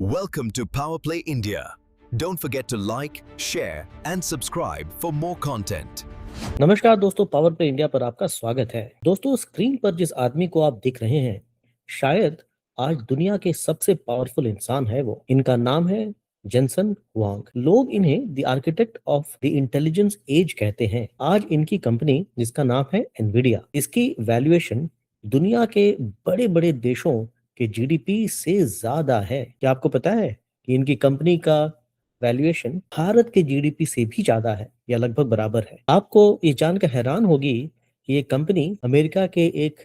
Welcome to Power Play India. Don't forget to like, share and subscribe for more content. नमस्कार दोस्तों, power play India पर आपका स्वागत है। दोस्तों, स्क्रीन पर जिस आदमी को आप देख रहे हैं, शायद आज दुनिया के सबसे पावरफुल इंसान है वो। इनका नाम है जेनसन हुआंग। लोग इन्हें the architect of the intelligence age कहते हैं। आज इनकी कंपनी जिसका नाम है एनवीडिया, इसकी वैल्यूएशन दुनिया के बड़े बड़े देशों के जीडीपी से ज्यादा है। क्या आपको पता है कि इनकी कंपनी का वैल्यूएशन भारत के जीडीपी से भी ज्यादा है या लगभग बराबर है। आपको ये जानकर हैरान होगी कि ये कंपनी अमेरिका के एक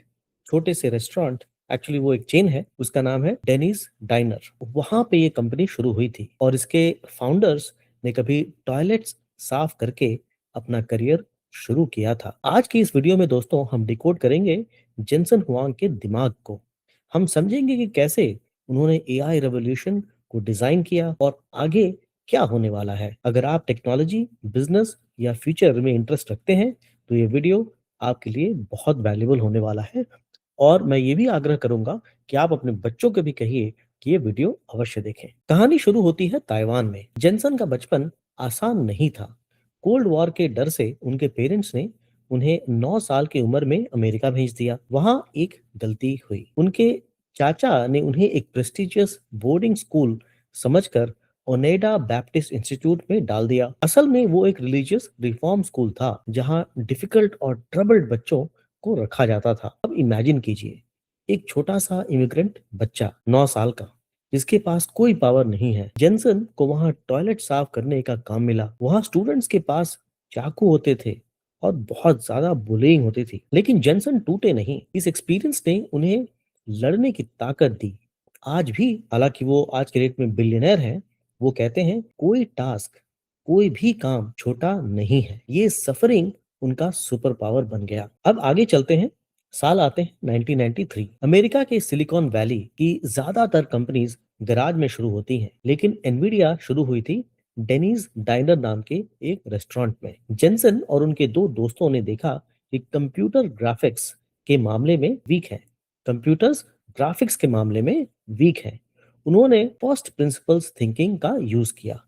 छोटे से रेस्टोरेंट, एक्चुअली वो एक चेन है, उसका नाम है डेनीज डाइनर, वहां पे ये कंपनी शुरू हुई थी और इसके फाउंडर्स ने कभी टॉयलेट्स साफ करके अपना करियर शुरू किया था। आज की इस वीडियो में दोस्तों हम डिकोड करेंगे जेनसन हुआंग के दिमाग को। हम समझेंगे कि कैसे उन्होंने एआई रेवोल्यूशन को डिजाइन किया और आगे क्या होने वाला है। अगर आप टेक्नोलॉजी, बिजनेस या फ्यूचर में इंटरेस्ट रखते हैं तो ये वीडियो आपके लिए बहुत वैल्यूबल होने वाला है। और मैं ये भी आग्रह करूंगा कि आप अपने बच्चों को भी कहिए कि ये वीडियो अवश्य देखें। कहानी शुरू होती है ताइवान में। जेनसन का बचपन आसान नहीं था। कोल्ड वॉर के डर से उनके पेरेंट्स ने उन्हें 9 साल की उम्र में अमेरिका भेज दिया। वहां एक गलती हुई। उनके चाचा ने उन्हें एक प्रेस्टिजियस बोर्डिंग स्कूल समझकर ओनेडा बैप्टिस्ट इंस्टीट्यूट में डाल दिया। असल में वो एक रिलीजियस रिफॉर्म स्कूल था जहां डिफिकल्ट और ट्रबल्ड बच्चों को रखा जाता था। अब इमेजिन कीजिए, एक छोटा सा इमिग्रेंट बच्चा 9 साल का जिसके पास कोई पावर नहीं है। जेनसन को वहां टॉयलेट साफ करने का काम मिला। वहां स्टूडेंट्स के पास चाकू होते थे और बहुत ज्यादा बुलिंग होती थी, लेकिन जेनसन टूटे नहीं। इस एक्सपीरियंस ने उन्हें लड़ने की ताकत दी। आज भी, हालांकि वो आज के डेट में बिलियनर हैं, वो कहते हैं कोई टास्क, कोई भी काम छोटा नहीं है। ये सफरिंग उनका सुपर पावर बन गया। अब आगे चलते हैं। साल आते हैं 1993। अमेरिका के सिलिकॉन वैली की ज्यादातर कंपनीज गराज में शुरू होती हैं, लेकिन एनवीडिया शुरू हुई थी डेनीज डाइनर नाम के एक रेस्टोरेंट में। जेनसन और उनके दो दोस्तों ने देखा कि कंप्यूटर ग्राफिक्स के मामले में वीक है। कंप्यूटर्स ग्राफिक्स के मामले में वीक है। उन्होंने फर्स्ट प्रिंसिपल्स थिंकिंग का यूज किया।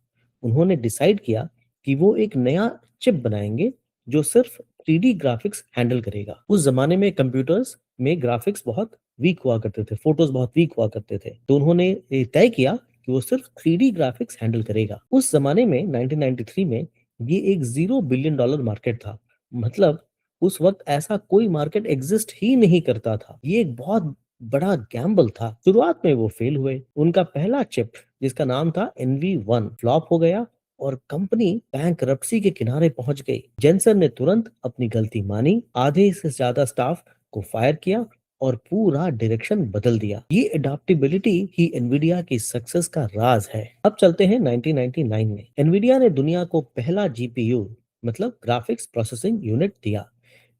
उन्होंने डिसाइड किया कि वो एक नया चिप बनाएंगे जो सिर्फ 3D ग्राफिक्स हैंडल करेगा। उस जमाने में कंप्यूटर्स में ग्राफिक्स बहुत वीक हुआ करते थे, फोटोज बहुत वीक हुआ करते थे, तो उन्होंने ये तय किया कि वो सिर्फ 3D ग्राफिक्स हैंडल करेगा। उस जमाने में 1993 में ये एक $0 बिलियन मार्केट था। मतलब उस वक्त ऐसा कोई मार्केट एग्जिस्ट ही नहीं करता था। ये एक बहुत बड़ा गैम्बल था। शुरुआत में वो फेल हुए। उनका पहला चिप जिसका नाम था NV1 फ्लॉप हो गया और कंपनी बैंकरप्सी के किनारे पहुंच गई। जेनसन ने तुरंत अपनी गलती मानी, आधे से ज्यादा स्टाफ को फायर किया और पूरा डायरेक्शन बदल दिया। ये एडाप्टेबिलिटी ही एनवीडिया की सक्सेस का राज है। अब चलते हैं 1999 में। एनवीडिया ने दुनिया को पहला जीपीयू मतलब ग्राफिक्स प्रोसेसिंग यूनिट दिया,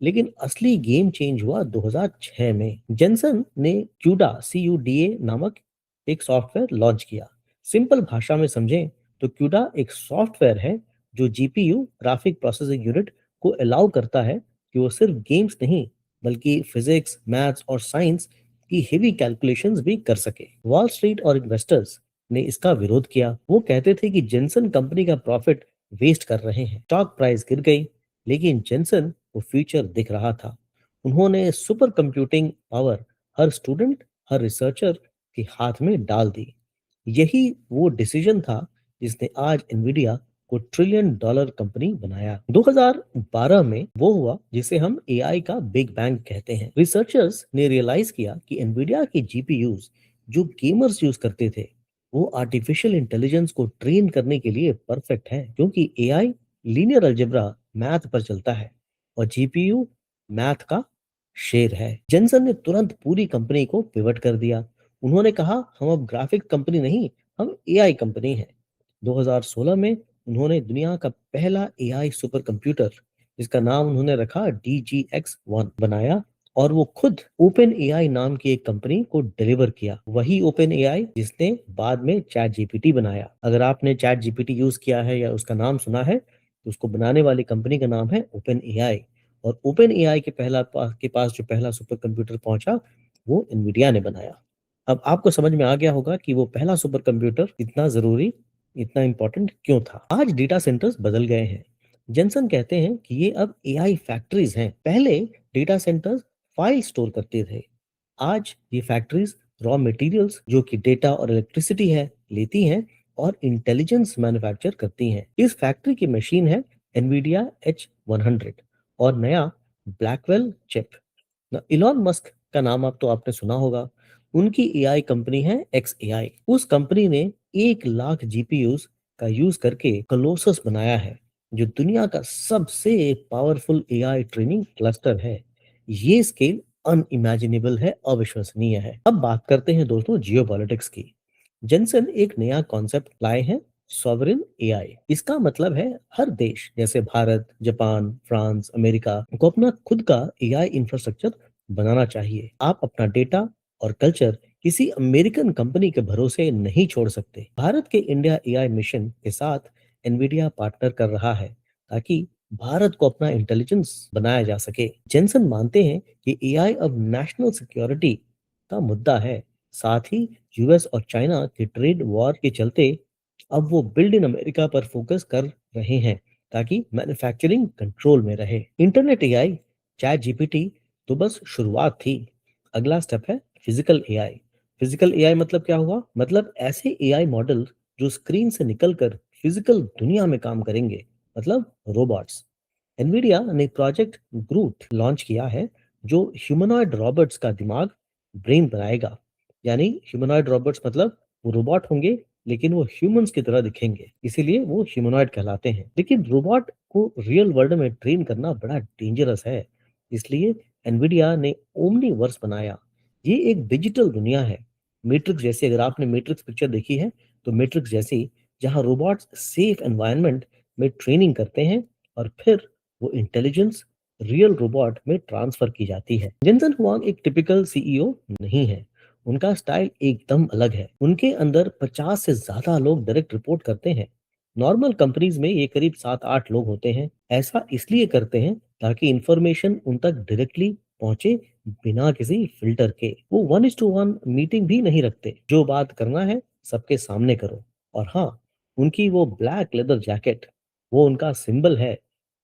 लेकिन असली गेम चेंज हुआ 2006 में। जेनसन ने CUDA नामक एक सॉफ्टवेयर लॉन्च किया। सिंपल भाषा में समझें तो क्यूडा एक सॉफ्टवेयर है जो जीपीयू ग्राफिक प्रोसेसिंग यूनिट को अलाउ करता है कि वो सिर्फ गेम्स नहीं बल्कि फिजिक्स, मैथ्स और साइंस की हेवी कैलकुलेशंस भी कर सके। वॉल स्ट्रीट और इन्वेस्टर्स ने इसका विरोध किया। वो कहते थे कि जेनसन कंपनी का प्रॉफिट वेस्ट कर रहे हैं। स्टॉक प्राइस गिर गई, लेकिन जेनसन को फ्यूचर दिख रहा था। उन्होंने सुपर कंप्यूटिंग पावर हर स्टूडेंट, हर रिसर्चर के हाथ में डाल दी। यही वो डिसीजन था जिसने आज एनवीडिया को $1 ट्रिलियन कंपनी बनाया। 2012 में वो हुआ जिसे हम एआई का बिग बैंग कहते हैं। रिसर्चर्स ने रियलाइज किया कि एनवीडिया के जीपीयूज जो गेमर्स यूज करते थे वो आर्टिफिशियल इंटेलिजेंस को ट्रेन करने के लिए परफेक्ट है, क्योंकि एआई लीनियर अलजेब्रा मैथ पर चलता है और जीपीयू मैथ का शेर है। जेनसन ने तुरंत पूरी कंपनी को पिवट कर दिया। उन्होंने कहा हम अब ग्राफिक कंपनी नहीं, हम एआई कंपनी हैं। 2016 में उन्होंने दुनिया का पहला एआई सुपर कंप्यूटर जिसका नाम उन्होंने रखा DGX-1 बनाया और वो खुद ओपन एआई नाम की एक कंपनी को डिलीवर किया। वही ओपन एआई जिसने बाद में चैट जीपीटी बनाया। अगर आपने चैट जीपीटी यूज किया है या उसका नाम सुना है तो उसको बनाने वाली कंपनी का नाम है ओपन एआई। और ओपन एआई के पास जो पहला सुपर कंप्यूटर पहुंचा वो एनवीडिया ने बनाया। अब आपको समझ में आ गया होगा कि वो पहला सुपर कंप्यूटर इतना जरूरी, इतना इंपॉर्टेंट क्यों था। आज डेटा सेंटर्स बदल गए हैं। जेंसन कहते हैं कि ये अब एआई फैक्ट्रीज हैं। पहले डेटा सेंटर्स फाइल स्टोर करते थे, आज ये फैक्ट्रीज रॉ मटेरियल्स जो कि डेटा और इलेक्ट्रिसिटी है लेती हैं और इंटेलिजेंस मैन्युफैक्चर करती हैं। इस फैक्ट्री की मशीन है एनवीडिया H100 और नया ब्लैकवेल चिप। इलॉन मस्क का नाम आप तो आपने सुना होगा। उनकी एआई कंपनी है XAI। उस कंपनी ने 1 लाख जीपीयूज का यूज करके कलोसस बनाया है, जो दुनिया का सबसे पावरफुल एआई ट्रेनिंग क्लस्टर है। ये स्केल अनइमेजिनेबल है, अविश्वसनीय है। अब बात करते हैं दोस्तों जियोपॉलिटिक्स की। जेंसन एक नया कॉन्सेप्ट लाए हैं, सॉवरेन एआई। इसका मतलब है हर देश जैसे भारत, जापान, फ्रांस, अमेरिका को अपना खुद का एआई इंफ्रास्ट्रक्चर बनाना चाहिए। आप अपना डेटा और कल्चर किसी अमेरिकन कंपनी के भरोसे नहीं छोड़ सकते। भारत के इंडिया एआई मिशन के साथ एनवीडिया पार्टनर कर रहा है ताकि भारत को अपना इंटेलिजेंस बनाया जा सके। जेंसन मानते हैं कि एआई अब नेशनल सिक्योरिटी का मुद्दा है। साथ ही यूएस और चाइना के ट्रेड वॉर के चलते अब वो बिल्ड इन अमेरिका पर फोकस कर रहे हैं ताकि मैन्युफैक्चरिंग कंट्रोल में रहे। इंटरनेट एआई, चैट जीपीटी तो बस शुरुआत थी। अगला स्टेप है फिजिकल एआई। फिजिकल एआई मतलब क्या हुआ? मतलब ऐसे एआई मॉडल जो स्क्रीन से निकलकर फिजिकल दुनिया में काम करेंगे, मतलब रोबोट्स। एनवीडिया ने प्रोजेक्ट ग्रूट लॉन्च किया है, जो ह्यूमनॉइड रॉबोट्स का दिमाग, ब्रेन बनाएगा। यानी ह्यूमनॉइड रॉबोट्स मतलब वो रोबोट होंगे लेकिन वो ह्यूमंस की तरह दिखेंगे, इसीलिए वो ह्यूमनॉइड कहलाते हैं। लेकिन रोबोट को रियल वर्ल्ड में ट्रेन करना बड़ा डेंजरस है, इसलिए एनवीडिया ने ओमनीवर्स बनाया। ये एक डिजिटल दुनिया है, मैट्रिक्स जैसी। अगर आपने मैट्रिक्स पिक्चर देखी है तो मैट्रिक्स जैसी, जहां रोबोट्स सेफ एनवायरनमेंट में ट्रेनिंग करते हैं और फिर वो इंटेलिजेंस रियल रोबोट में ट्रांसफर की जाती है। जेनसन हुआंग एक टिपिकल सीईओ नहीं है। उनका स्टाइल एकदम अलग है। उनके अंदर 50 से ज्यादा लोग डायरेक्ट रिपोर्ट करते हैं। नॉर्मल कंपनीज में ये करीब 7-8 लोग होते हैं। ऐसा इसलिए करते हैं ताकि इंफॉर्मेशन उन तक डायरेक्टली पहुंचे, बिना किसी फिल्टर के। वो 1:1 मीटिंग भी नहीं रखते। जो बात करना है सबके सामने करो। और हाँ, उनकी वो ब्लैक लेदर जैकेट, वो उनका सिंबल है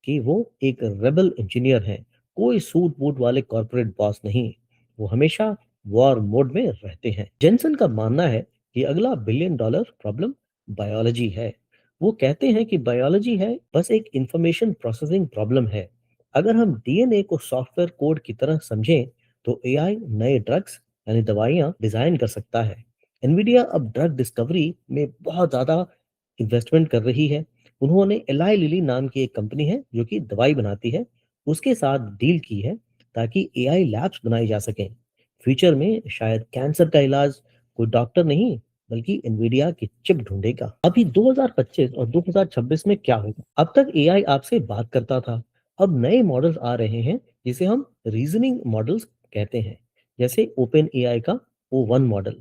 कि वो एक रेबल इंजीनियर हैं। कोई सूट बूट वाले कॉर्पोरेट बॉस नहीं, वो हमेशा वॉर मोड में रहते हैं। जेनसन का मानना है कि अगला बिलियन डॉलर प्रॉब्लम बायोलॉजी है। वो कहते हैं कि बायोलॉजी है बस एक इंफॉर्मेशन प्रोसेसिंग प्रॉब्लम है। अगर हम डीएनए को सॉफ्टवेयर कोड की तरह समझें तो एआई नए ड्रग्स यानी दवाइयां डिजाइन कर सकता है। एनवीडिया अब ड्रग डिस्कवरी में बहुत ज्यादा इन्वेस्टमेंट कर रही है। उन्होंने एलाई लिली नाम की एक कंपनी है जो कि दवाई बनाती है, उसके साथ डील की है ताकि एआई लैब्स बनाई जा सकें। फ्यूचर में शायद कैंसर का इलाज कोई डॉक्टर नहीं बल्कि एनवीडिया की चिप ढूंढेगा। अभी 2025 और 2026 में क्या होगा? अब तक एआई आपसे बात करता था, अब नए मॉडल्स आ रहे हैं जिसे हम रीजनिंग मॉडल्स कहते हैं। जैसे ओपन एआई का O1 मॉडल।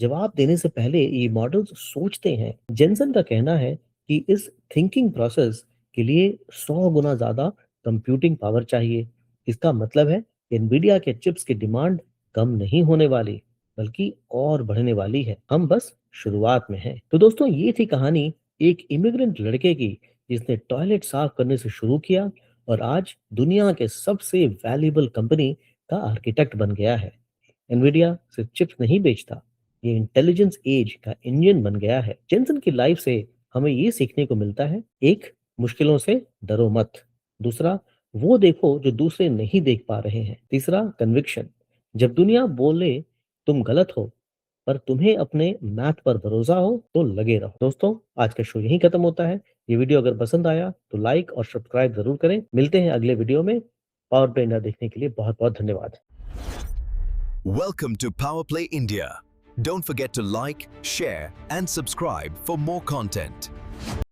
जवाब देने से पहले ये मॉडल्स सोचते हैं। जेनसन का कहना है कि इस थिंकिंग प्रोसेस के लिए 100 गुना ज्यादा कंप्यूटिंग पावर चाहिए। इसका मतलब है एनवीडिया के चिप्स की डिमांड कम नहीं होने वाली बल्कि और बढ़ने वाली है। हम बस शुरुआत में हैं। तो दोस्तों, ये थी कहानी एक इमिग्रेंट लड़के की जिसने टॉयलेट साफ करने से शुरू किया और आज दुनिया के सबसे वैल्यूएबल कंपनी का आर्किटेक्ट बन गया है। एनवीडिया सिर्फ चिप्स नहीं बेचता, ये इंटेलिजेंस एज का इंजन बन गया है। जेनसन की लाइफ से हमें ये सीखने को मिलता है, एक, मुश्किलों से डरो मत। दूसरा, वो देखो जो दूसरे नहीं देख पा रहे हैं। तीसरा, कन्विक्शन। जब दुनिया बोले तुम गलत हो पर तुम्हें अपने मैथ पर भरोसा हो तो लगे रहो। दोस्तों, आज का शो यहीं खत्म होता है। ये वीडियो अगर पसंद आया तो लाइक और सब्सक्राइब जरूर करें। मिलते हैं अगले वीडियो में। पावर प्ले इंडिया देखने के लिए बहुत बहुत धन्यवाद। Welcome to Power Play India. Don't forget to like, share, and subscribe for more content.